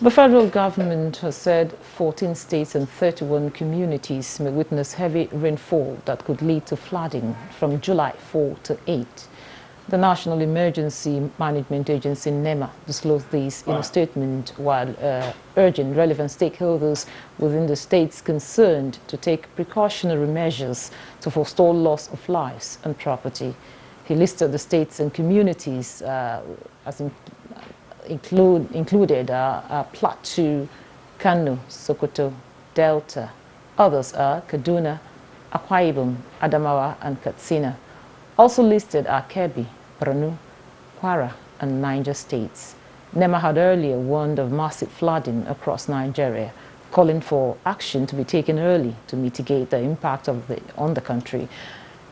The federal government has said 14 states and 31 communities may witness heavy rainfall that could lead to flooding from July 4 to 8. The National Emergency Management Agency, NEMA, disclosed this in a statement while urging relevant stakeholders within the states concerned to take precautionary measures to forestall loss of lives and property. He listed the states and communities included Plateau, Kano, Sokoto, Delta. Others are Kaduna, Akwa Ibom, Adamawa, and Katsina. Also listed are Kebbi, Borno, Kwara, and Niger states. NEMA had earlier warned of massive flooding across Nigeria, calling for action to be taken early to mitigate the impact on the country.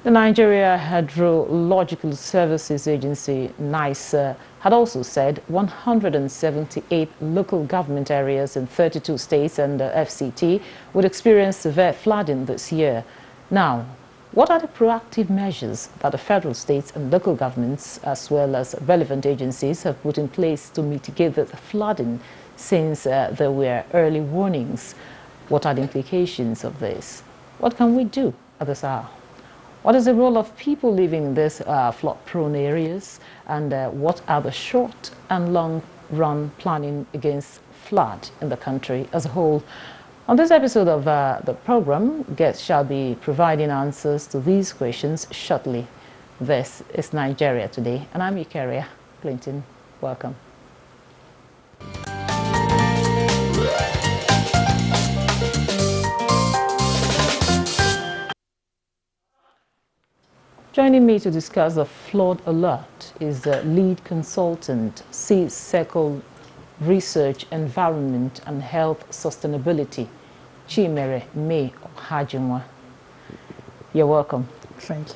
The Nigeria Hydrological Services Agency, NICE, had also said 178 local government areas in 32 states and the FCT would experience severe flooding this year. Now, what are the proactive measures that the federal, states and local governments, as well as relevant agencies, have put in place to mitigate the flooding since there were early warnings? What are the implications of this? What can we do at this hour? What is the role of people living in these flood-prone areas, and what are the short and long-run planning against flood in the country as a whole? On this episode of the program, guests shall be providing answers to these questions shortly. This is Nigeria Today, and I'm Eukaria Clinton. Welcome. Joining me to discuss the flood alert is the lead consultant, Sea Circle Research, Environment and Health Sustainability, Chimere May Ohajinwa. You're welcome. Thank you.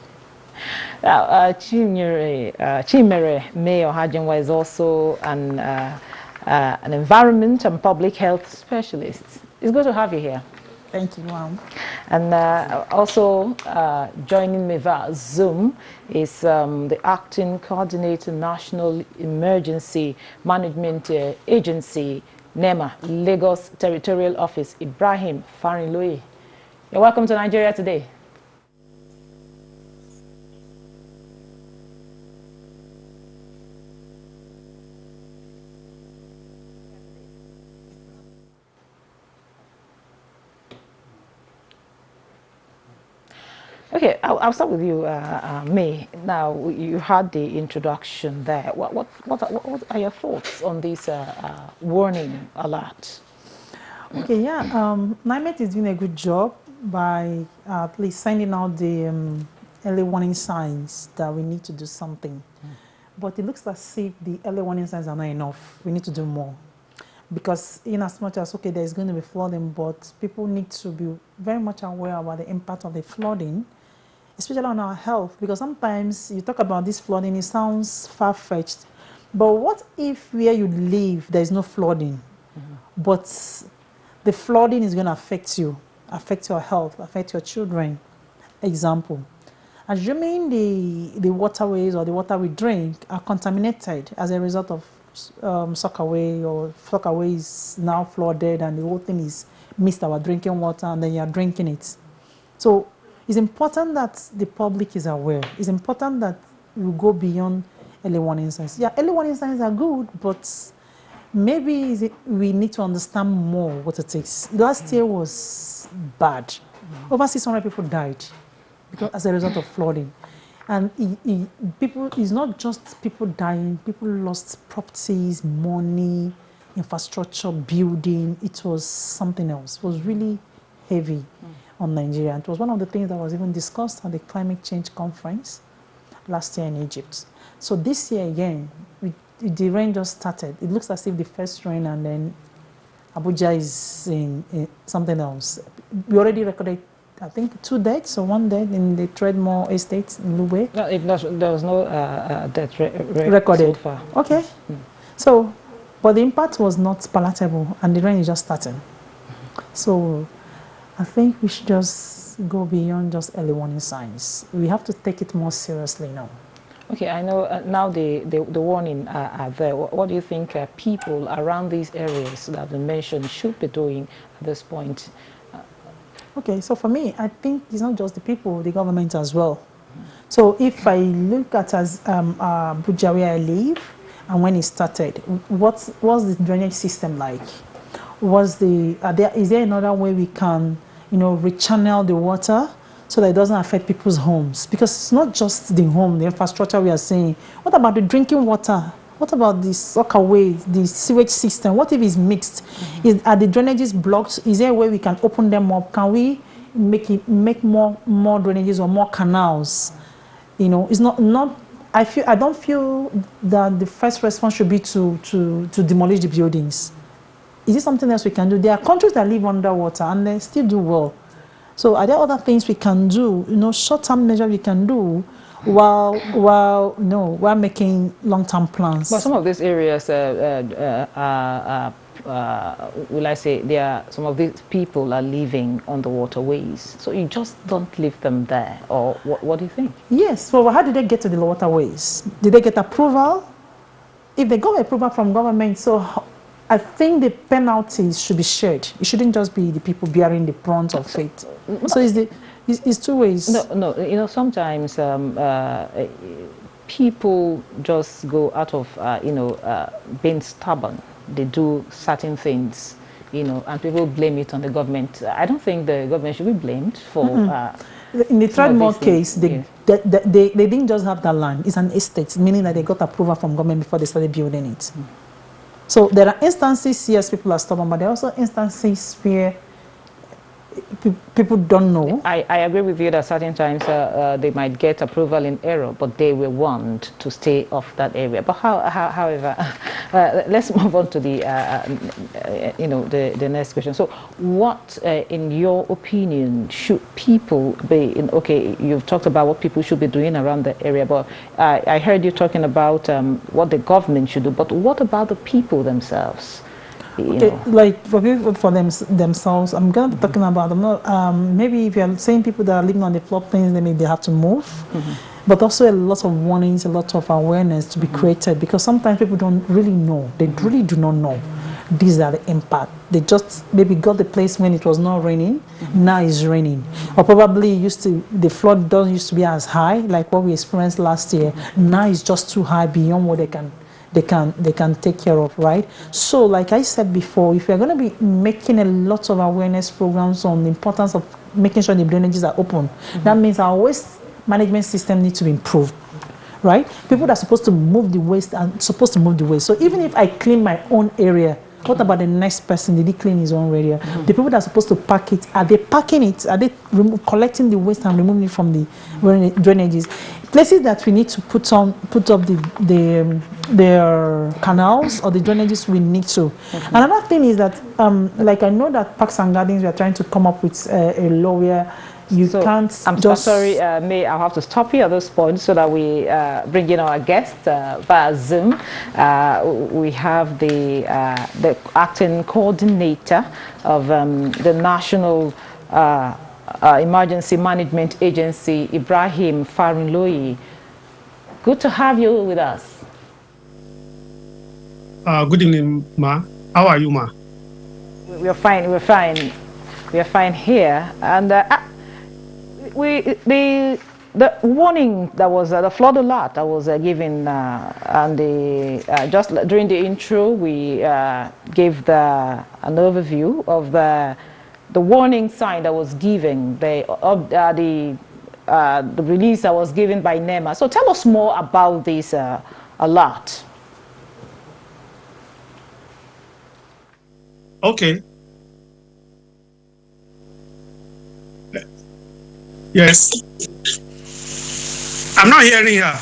Chimere May Ohajinwa is also an environment and public health specialist. It's good to have you here. Thank you, Mom. And also joining me via Zoom is the Acting Coordinator, National Emergency Management Agency, NEMA, Lagos Territorial Office, Ibrahim Farinloye. You're welcome to Nigeria Today. Okay, I'll start with you, May. Now, you had the introduction there. What are your thoughts on this warning alert? Okay, yeah, NIMET is doing a good job by at least sending out the early warning signs that we need to do something. But it looks as if the early warning signs are not enough. We need to do more. Because in as much as, okay, there's going to be flooding, but people need to be very much aware about the impact of the flooding, especially on our health, because sometimes you talk about this flooding, it sounds far-fetched. But what if where you live, there's no flooding, but the flooding is going to affect you, affect your health, affect your children? Example, assuming the waterways or the water we drink are contaminated as a result of Sockaway, or Sockaway is now flooded and the whole thing is missed our drinking water, and then you're drinking it. So it's important that the public is aware. It's important that we go beyond early warning signs. Yeah, early warning signs are good, but maybe we need to understand more what it takes. Last year was bad. Over 600 people died because as a result of flooding. And it's not just people dying, people lost properties, money, infrastructure, building. It was something else. It was really heavy on Nigeria. It was one of the things that was even discussed at the climate change conference last year in Egypt. So this year again, the rain just started. It looks as if the first rain, and then Abuja is in something else. We already recorded, I think, 2 deaths or 1 death in the Tredmore estate in Lube. No, there was no death recorded so far. Okay. So, but the impact was not palatable, and the rain is just starting. So I think we should just go beyond just early warning signs. We have to take it more seriously now. Okay, I know now the warning are there. What do you think people around these areas that have been mentioned should be doing at this point? Okay, so for me, I think it's not just the people, the government as well. So if I look at as Abuja where I live, and when it started, what's the drainage system like? Is there another way we can, rechannel the water so that it doesn't affect people's homes? Because it's not just the home, the infrastructure we are saying. What about the drinking water? What about the soakaway, the sewage system? What if it's mixed? Are the drainages blocked? Is there a way we can open them up? Can we make more drainages or more canals? It's not. I don't feel that the first response should be to demolish the buildings. Is it something else we can do? There are countries that live underwater and they still do well. So are there other things we can do? Short-term measures we can do while making long-term plans. But some of these areas will I say, some of these people are living on the waterways. So you just don't leave them there, or what do you think? Yes. Well, how did they get to the waterways? Did they get approval? If they got approval from government, so I think the penalties should be shared. It shouldn't just be the people bearing the brunt of it. So it's two ways. No. Sometimes people just go out of being stubborn. They do certain things, and people blame it on the government. I don't think the government should be blamed for. In the Threadmore case, they didn't just have that land. It's an estate, meaning that they got approval from government before they started building it. So there are instances, yes, people are stubborn, but there are also instances where people don't know. I agree with you that certain times they might get approval in error, but they will want to stay off that area. But however, let's move on to the the next question. So, what, in your opinion, should people be? Okay, you've talked about what people should be doing around the area, but I heard you talking about what the government should do. But what about the people themselves? Okay, like for people for themselves, I'm going to be talking about them. Maybe if you're saying people that are living on the floodplains, then maybe they have to move. But also a lot of warnings, a lot of awareness to be created, because sometimes people don't really know. They really do not know. These are the impact. They just maybe got the place when it was not raining. Now it's raining, or probably the flood doesn't used to be as high like what we experienced last year. Now it's just too high beyond what they can take care of, right? So like I said before, if you're going to be making a lot of awareness programs on the importance of making sure the drainages are open, that means our waste management system needs to be improved, right? People that are supposed to move the waste are supposed to move the waste. So even if I clean my own area, what about the next person? Did he clean his own area? The people that are supposed to pack it, are they packing it? Are they collecting the waste and removing it from the drainages? Places that we need to put up the canals or the drainages, we need to. Another thing is that, like I know that Parks and Gardens, we are trying to come up with a law where you can't. I'm sorry, May, I'll have to stop you at this point so that we bring in our guest via Zoom. We have the acting coordinator of the National Emergency Management Agency, Ibrahim Farinloyi. Good to have you with us. Good evening, Ma. How are you, Ma? We're fine. We're fine. We're fine here. And the warning that was the flood alert that was given, and just during the intro, we gave an overview of the warning sign that was given, the release that was given by NEMA. So tell us more about this alert. Okay. Yes. I'm not hearing her.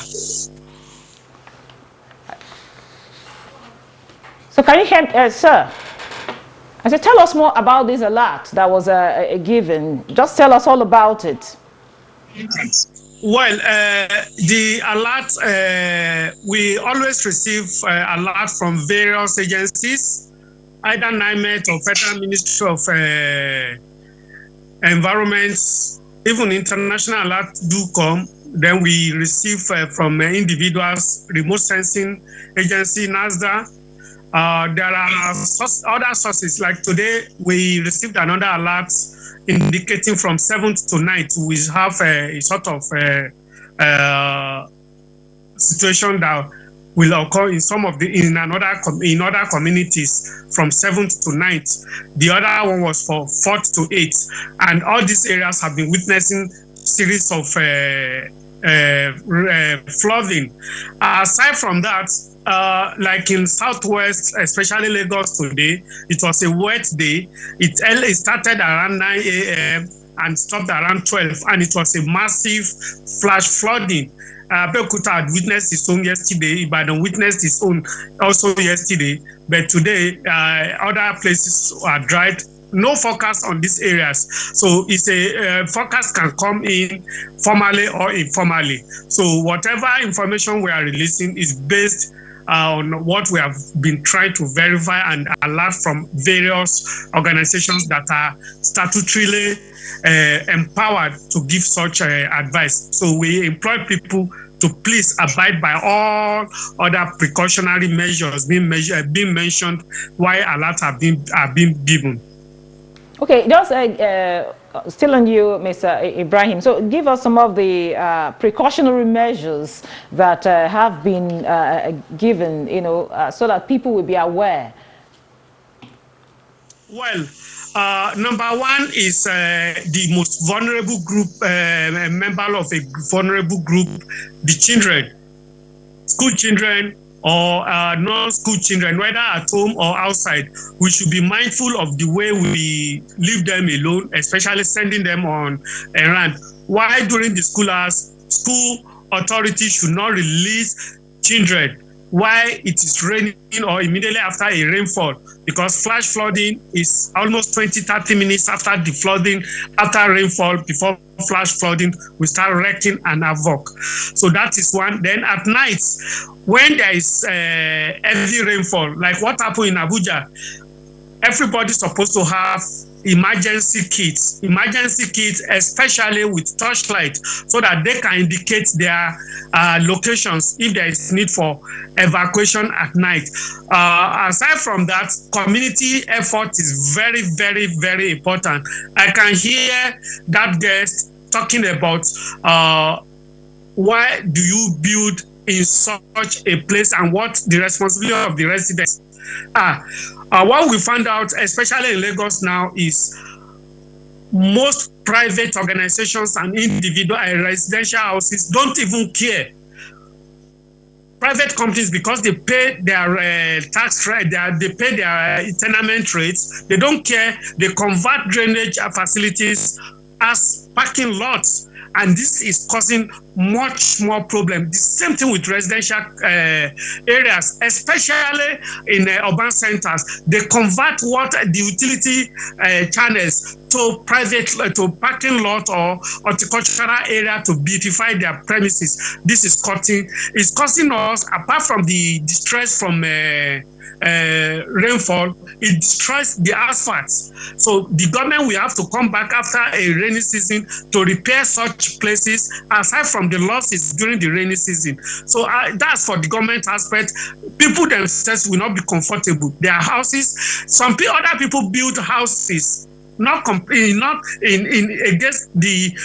So can you hear, sir? I said, tell us more about this alert that was given. Just tell us all about it. Well, the alert, we always receive alert from various agencies, either NIMET or Federal Ministry of Environment. Even international alerts do come. Then we receive from individuals, remote sensing agency, NASDA. There are other sources, like today we received another alert indicating from 7th to 9th we have a sort of situation that will occur in some of the in other communities from 7th to 9th. The other one was for 4th to 8th, and all these areas have been witnessing series of flooding. Aside from that, like in Southwest, especially Lagos today, it was a wet day. It started around 9 a.m. and stopped around 12, and it was a massive flash flooding. Abeokuta had witnessed its own yesterday. Ibadan witnessed its own also yesterday. But today, other places are dried. No forecast on these areas. So it's a forecast can come in formally or informally. So whatever information we are releasing is based on what we have been trying to verify and alert from various organizations that are statutorily empowered to give such advice. So we employ people to please abide by all other precautionary measures being mentioned while alerts are being given. Okay, just still on you, Mr. Ibrahim. So give us some of the precautionary measures that have been given, so that people will be aware. Well, number one is the most vulnerable group, a member of a vulnerable group, the children, school children, or non-school children, whether at home or outside. We should be mindful of the way we leave them alone, especially sending them on errand. While during the school hours, school authorities should not release children while it is raining or immediately after a rainfall, because flash flooding is almost 20-30 minutes after the flooding, after rainfall, before flash flooding will start wrecking and havoc. So that is one. Then at night, when there is heavy rainfall, like what happened in Abuja, everybody's supposed to have emergency kits, especially with torchlight, so that they can indicate their locations if there is need for evacuation at night. Aside from that, community effort is very, very, very important. I can hear that guest talking about why do you build in such a place and what the responsibility of the residents are. What we found out, especially in Lagos now, is most private organizations and individual residential houses don't even care. Private companies, because they pay their tax rate, they pay their tenement rates, they don't care. They convert drainage facilities as parking lots. And this is causing much more problem. The same thing with residential areas, especially in urban centers. They convert the utility channels to parking lot or horticultural area to beautify their premises. This is causing us, apart from the distress from rainfall, it destroys the asphalt. So the government will have to come back after a rainy season to repair such places, aside from the losses during the rainy season. So that's for the government aspect. People themselves will not be comfortable. Their houses, other people build houses not against the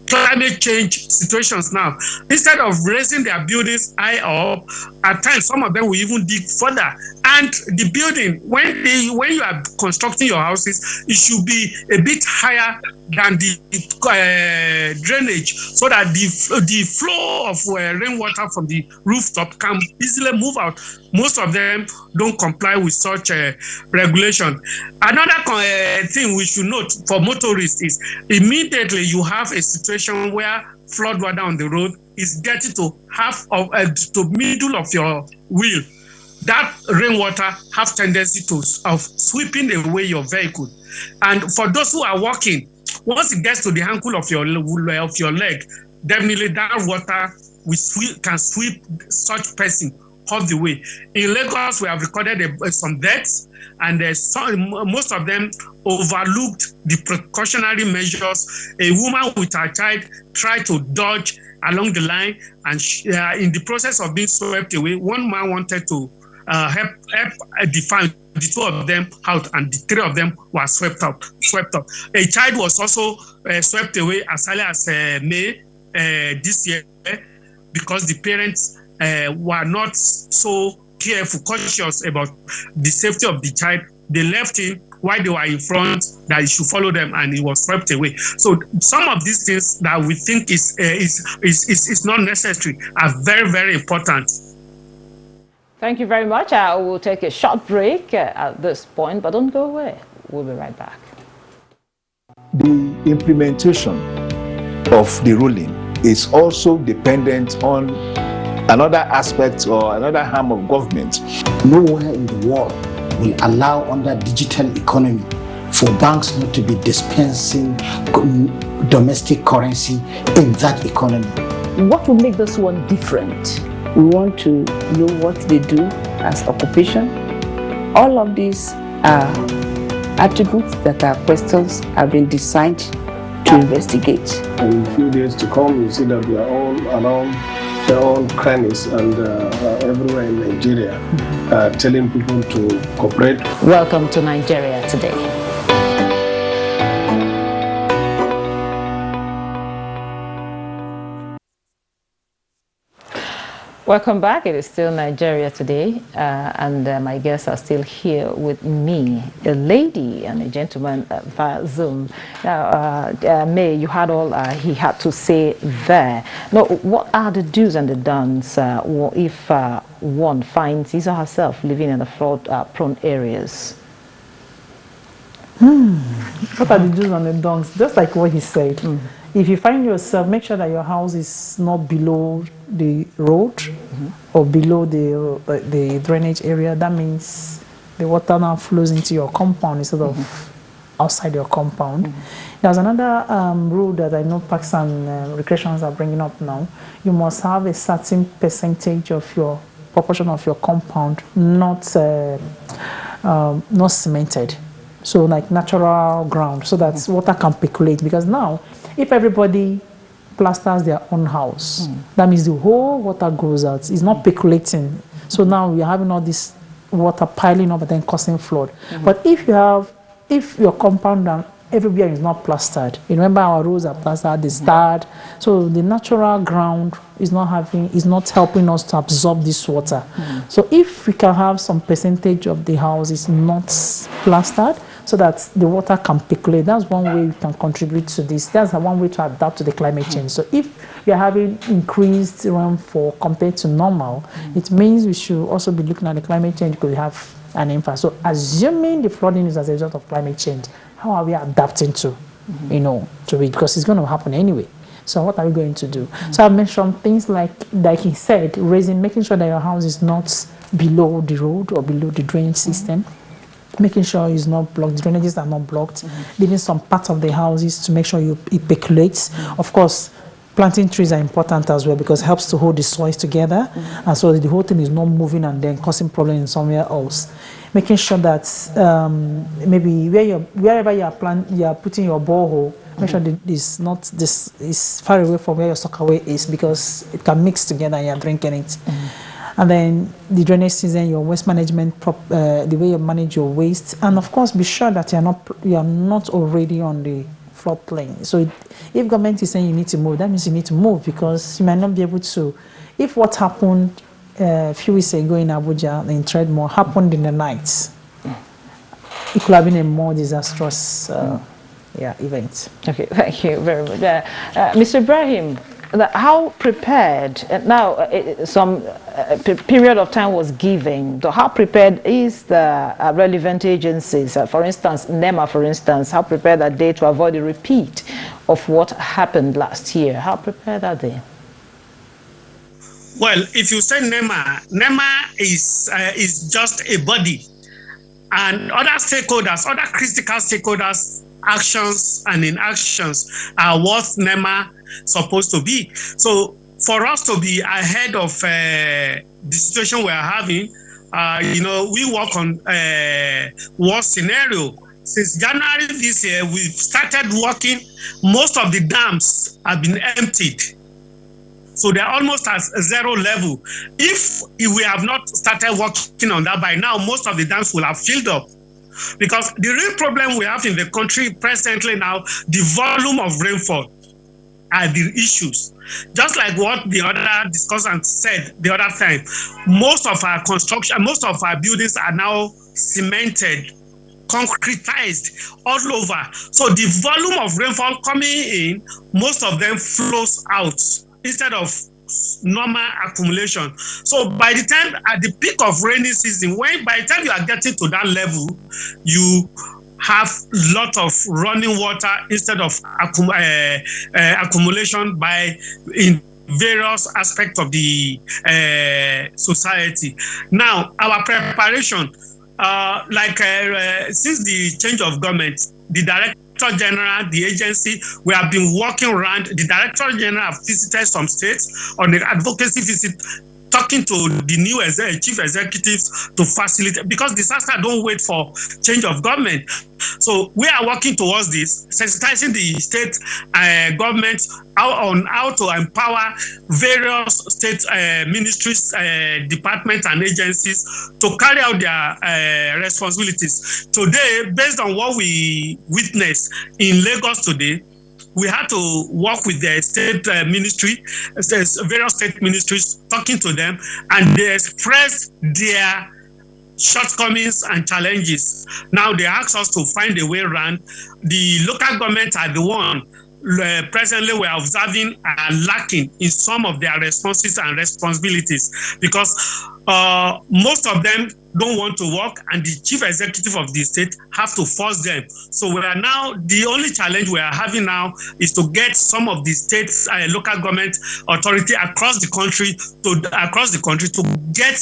climate change situations now. Instead of raising their buildings high up, at times some of them will even dig further. And the building, when you are constructing your houses, it should be a bit higher than the drainage, so that the flow of rainwater from the rooftop can easily move out. Most of them don't comply with such regulation. Another thing we should note for motorists is immediately you have a situation where flood water on the road is getting to half of to middle of your wheel. That rainwater have tendency of sweeping away your vehicle. And for those who are walking, once it gets to the ankle of your leg, definitely that water can sweep such person off the way. In Lagos, we have recorded some deaths, and most of them overlooked the precautionary measures. A woman with her child tried to dodge along the line, and in the process of being swept away, one man wanted to help the two of them out, and the three of them were swept up. A child was also swept away as early as May this year, because the parents were not so careful, cautious about the safety of the child. They left him while they were in front, that he should follow them, and he was swept away. So some of these things that we think is not necessary are very, very important. Thank you very much. I will take a short break at this point, but don't go away. We'll be right back. The implementation of the ruling is also dependent on another aspect or another arm of government. Nowhere in the world will allow, under digital economy, for banks not to be dispensing domestic currency in that economy. What will make this one different? We want to know what they do as occupation. All of these are attributes that are questions have been designed to investigate. In a few days to come, you see that we are all around their own crannies and everywhere in Nigeria, telling people to cooperate. Welcome to Nigeria Today. Welcome back. It is still Nigeria Today, and my guests are still here with me, a lady and a gentleman via Zoom. Now, May, you had all he had to say there. Now, what are the do's and the don'ts if one finds his or herself living in the flood-prone areas? What are the do's and the don'ts? Just like what he said. If you find yourself, make sure that your house is not below the road or below the drainage area. That means the water now flows into your compound instead of outside your compound. There's another rule that I know parks and recreations are bringing up now. You must have a certain percentage of your proportion of your compound not cemented. So like natural ground, so that water can percolate. Because now, if everybody plasters their own house, that means the whole water goes out. It's not percolating. So now we're having all this water piling up and then causing flood. But if your compound and everywhere is not plastered, you remember our roads are plastered, they starred, so the natural ground is not helping us to absorb this water. So if we can have some percentage of the house is not plastered, so that the water can percolate, that's one way we can contribute to this. That's one way to adapt to the climate change. So if we are having increased rainfall compared to normal, it means we should also be looking at the climate change because we have an impact. So assuming the flooding is as a result of climate change, how are we adapting to it? Because it's going to happen anyway. So what are we going to do? So I mentioned things like he said, making sure that your house is not below the road or below the drainage system. Making sure it's not blocked, the drainages are not blocked, leaving some parts of the houses to make sure it percolates. Of course, planting trees are important as well because it helps to hold the soils together, and so the whole thing is not moving and then causing problems somewhere else. Making sure that maybe wherever you are putting your borehole, make sure that this is far away from where your sockaway is because it can mix together and you're drinking it. And then the drainage season, your waste management, the way you manage your waste, and of course be sure that you are not already on the floodplain. So if government is saying you need to move, that means you need to move because you might not be able to. If what happened a few weeks ago in Abuja, in Treadmore, happened in the night, it could have been a more disastrous event. Okay, thank you very much. Mr. Ibrahim, how prepared, now some period of time was given, so how prepared is the relevant agencies, for instance, NEMA, for instance, how prepared are they to avoid a repeat of what happened last year? How prepared are they? Well, if you say NEMA is just a body, and other stakeholders, other critical stakeholders, actions and inactions are what NEMA supposed to be. So for us to be ahead of the situation we are having, we work on worst scenario. Since January this year, we've started working. Most of the dams have been emptied. So they're almost at zero level. If we have not started working on that by now, most of the dams will have filled up. Because the real problem we have in the country presently now, the volume of rainfall are the issues. Just like what the other discussant said the other time, most of our construction, most of our buildings are now cemented, concretized all over. So the volume of rainfall coming in, most of them flows out instead of normal accumulation. So by the time at the peak of rainy season, by the time you are getting to that level, you have lot of running water instead of accumulation in various aspects of the society. Now, our preparation, since the change of government, the Director General, the agency, we have been working around. The Director General have visited some states on the advocacy visit, talking to the new chief executives to facilitate, because disaster don't wait for change of government. So we are working towards this, sensitizing the state government on how to empower various state ministries, departments and agencies to carry out their responsibilities. Today, based on what we witnessed in Lagos today, we had to work with the state ministry, various state ministries, talking to them, and they expressed their shortcomings and challenges. Now they ask us to find a way around. The local government are the one presently we are observing are lacking in some of their responses and responsibilities, because most of them don't want to work, and the chief executive of the state have to force them. So we are now, the only challenge we are having now is to get some of the states, local government authority across the country to get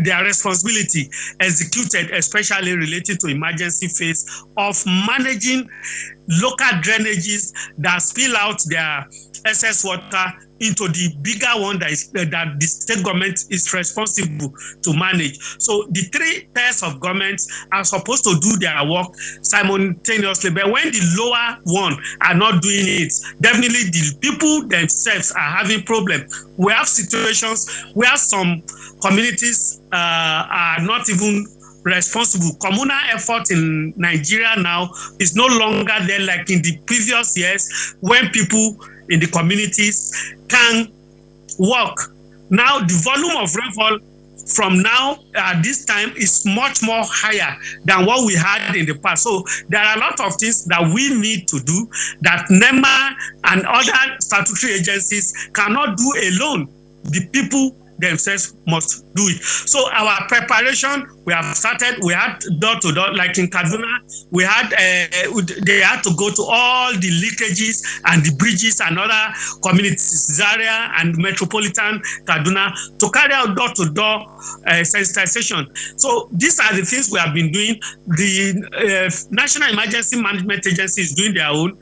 their responsibility executed, especially related to emergency phase of managing local drainages that spill out their excess water into the bigger one that the state government is responsible to manage. So the three tiers of government are supposed to do their work simultaneously, but when the lower one are not doing it, definitely the people themselves are having problems. We have situations where some communities are not even responsible. Communal effort in Nigeria now is no longer there like in the previous years when people in the communities can work. Now the volume of rainfall from now at this time is much more higher than what we had in the past. So there are a lot of things that we need to do that NEMA and other statutory agencies cannot do alone. The people themselves must do it. So our preparation, we have started. We had door to door, like in Kaduna, we had they had to go to all the leakages and the bridges and other communities, Zaria and metropolitan Kaduna, to carry out door to door sensitization. So these are the things we have been doing. The National Emergency Management Agency is doing their own.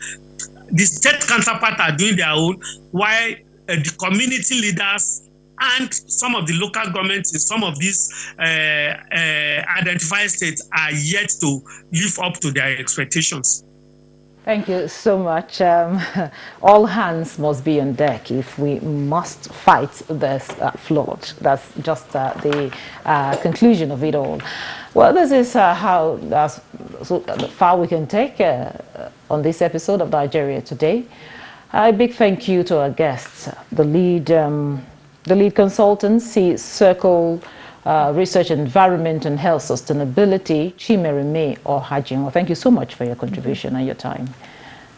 The state counterpart are doing their own, while the community leaders and some of the local governments in some of these identified states are yet to live up to their expectations. Thank you so much. All hands must be on deck if we must fight this flood. That's just the conclusion of it all. Well, this is how far we can take on this episode of Nigeria Today. A big thank you to our guests, the lead consultancy, Circle Research, Environment and Health Sustainability, Chimereme Ohajin. Well, thank you so much for your contribution and your time.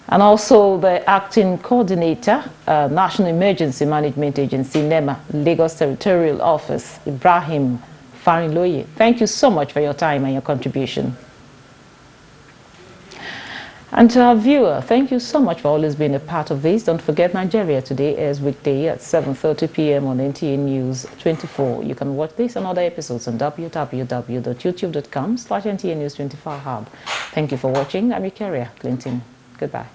And also the acting coordinator, National Emergency Management Agency, NEMA, Lagos Territorial Office, Ibrahim Farinloye. Thank you so much for your time and your contribution. And to our viewer, thank you so much for always being a part of this. Don't forget, Nigeria Today airs weekday at 7:30 p.m. on NTA News 24. You can watch this and other episodes on www.youtube.com/NTA News 24 Hub. Thank you for watching. I'm your carrier, Clinton. Goodbye.